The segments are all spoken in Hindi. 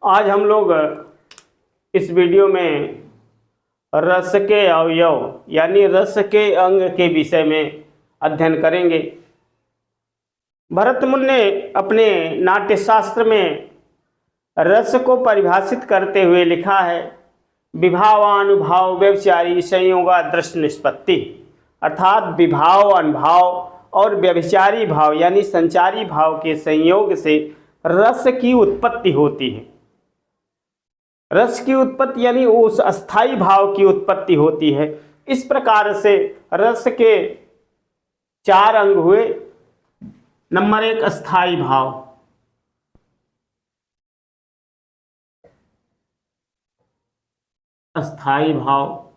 आज हम लोग इस वीडियो में रस के अवयव यानी रस के अंग के विषय में अध्ययन करेंगे। भरतमुनि ने अपने नाट्यशास्त्र में रस को परिभाषित करते हुए लिखा है, विभावानुभाव व्यभिचारी संयोगा दृष्ट निष्पत्ति, अर्थात विभाव, अनुभाव और व्यभिचारी भाव यानी संचारी भाव के संयोग से रस की उत्पत्ति होती है। रस की उत्पत्ति यानी उस अस्थाई भाव की उत्पत्ति होती है। इस प्रकार से रस के चार अंग हुए। नंबर 1 अस्थाई भाव, अस्थाई भाव।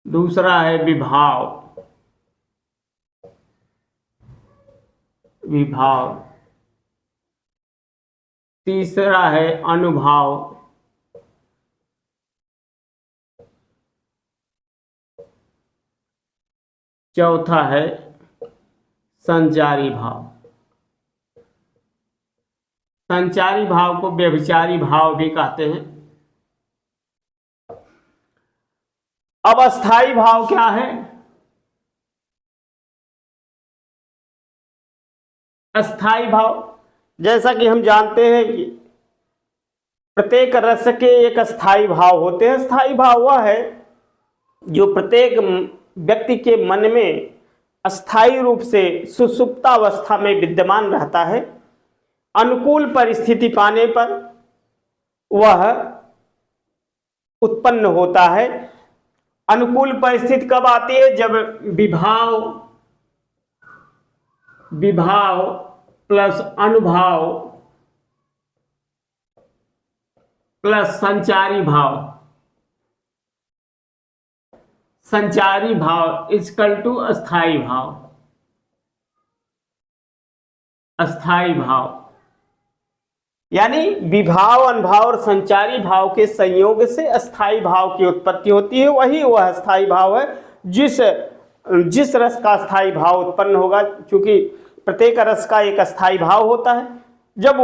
दूसरा है विभाव, विभाव। तीसरा है अनुभाव। चौथा है संचारी भाव। संचारी भाव को व्यभिचारी भाव भी कहते हैं। अब अस्थाई भाव क्या है? अस्थाई भाव, जैसा कि हम जानते हैं कि प्रत्येक रस के एक अस्थाई भाव होते हैं। अस्थाई भाव वह है जो प्रत्येक व्यक्ति के मन में अस्थाई रूप से सुषुप्तावस्था में विद्यमान रहता है। अनुकूल परिस्थिति पाने पर वह उत्पन्न होता है। अनुकूल परिस्थिति कब आती है? जब विभाव प्लस अनुभाव प्लस संचारी भाव, संचारी भाव इक्वल टू अस्थाई भाव। अस्थाई भाव यानी विभाव, अनुभाव और संचारी भाव के संयोग से अस्थाई भाव की उत्पत्ति होती है। वही वह अस्थाई भाव है जिस रस का अस्थाई भाव उत्पन्न होगा। क्योंकि प्रत्येक रस का एक अस्थाई भाव होता है। जब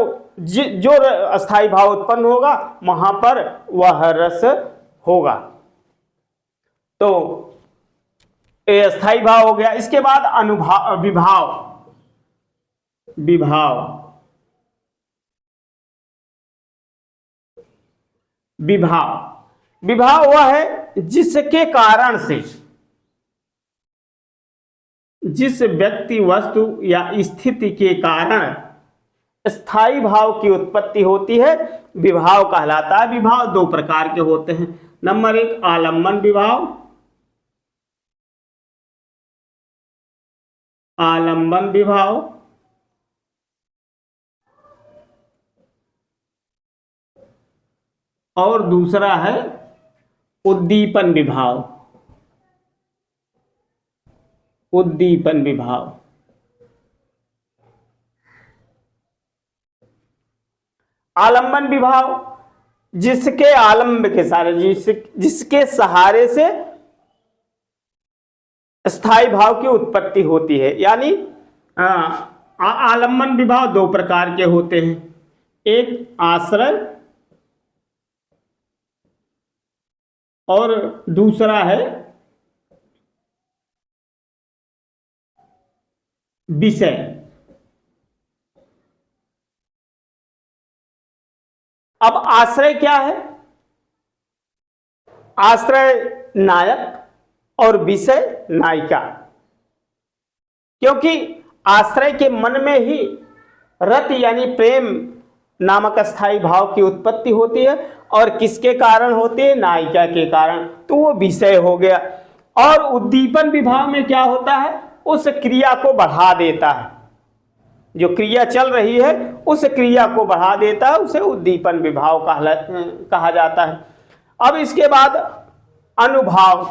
जो अस्थाई भाव उत्पन्न होगा वहां पर वह रस होगा। तो ये अस्थाई भाव हो गया। इसके बाद अनुभाव, विभाव वह है जिसके कारण से, जिस व्यक्ति, वस्तु या स्थिति के कारण स्थायी भाव की उत्पत्ति होती है, विभाव कहलाता है। विभाव दो प्रकार के होते हैं। नंबर 1 आलम्बन विभाव, आलम्बन विभाव। और दूसरा है उद्दीपन विभाव, उद्दीपन विभाव। आलम्बन विभाव जिसके आलम्ब के सहारे, जिसके सहारे से स्थायी भाव की उत्पत्ति होती है। यानी आलम्बन विभाव दो प्रकार के होते हैं। एक आश्रय और दूसरा है विषय। अब आश्रय क्या है? आश्रय नायक और विषय नायिका। क्योंकि आश्रय के मन में ही रति यानी प्रेम नामक अस्थाई भाव की उत्पत्ति होती है। और किसके कारण होती है? नायिका के कारण। तो वो विषय हो गया। और उद्दीपन विभाव में क्या होता है? उस क्रिया को बढ़ा देता है। जो क्रिया चल रही है उस क्रिया को बढ़ा देता है, उसे उद्दीपन विभाव कहा जाता है। अब इसके बाद अनुभाव,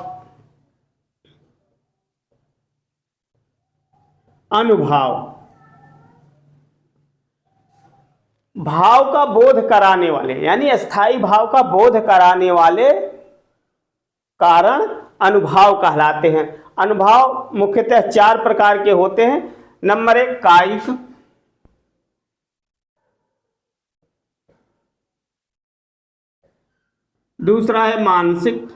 भाव का बोध कराने वाले यानी अस्थाई भाव का बोध कराने वाले कारण अनुभाव कहलाते हैं। अनुभाव मुख्यतः 4 प्रकार के होते हैं। नंबर 1 कायिक, दूसरा है मानसिक,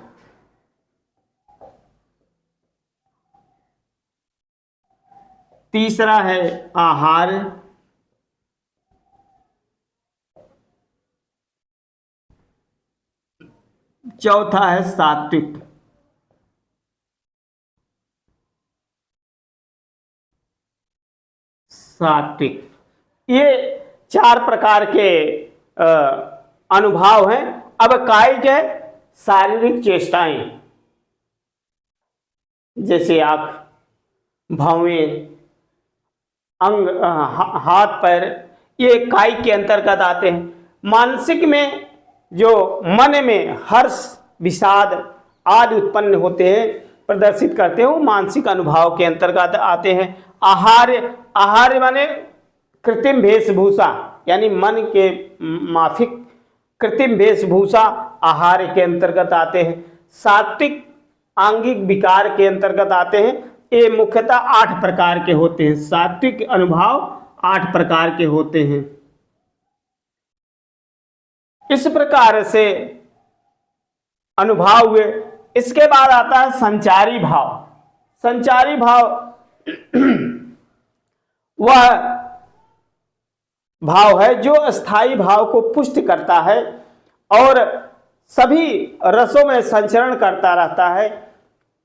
तीसरा है आहार, चौथा है सात्विक। सात्विक, ये 4 प्रकार के अनुभाव हैं। अब कायिक है शारीरिक चेष्टाएं, जैसे आंख, भौहें, अंग, हाथ पैर, ये कायिक के अंतर्गत आते हैं। मानसिक में जो मन में हर्ष, विषाद आदि उत्पन्न होते हैं, प्रदर्शित करते हैं, वो मानसिक अनुभाव के अंतर्गत आते हैं। आहार, आहार माने कृत्रिम वेशभूषा, यानी मन के माफिक कृत्रिम वेशभूषा आहार के अंतर्गत आते हैं। सात्विक आंगिक विकार के अंतर्गत आते हैं। ये मुख्यतः 8 प्रकार के होते हैं। सात्विक अनुभाव 8 प्रकार के होते हैं। इस प्रकार से अनुभाव हुए। इसके बाद आता है संचारी भाव। संचारी भाव वह भाव है जो अस्थाई भाव को पुष्ट करता है और सभी रसों में संचरण करता रहता है,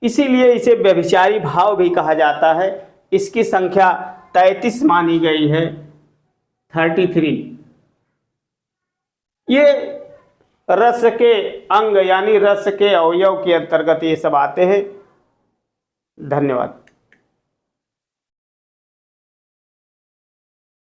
इसीलिए इसे व्यभिचारी भाव भी कहा जाता है। इसकी संख्या 33 मानी गई है, 33। ये रस के अंग यानी रस के अवयव के अंतर्गत ये सब आते हैं। धन्यवाद।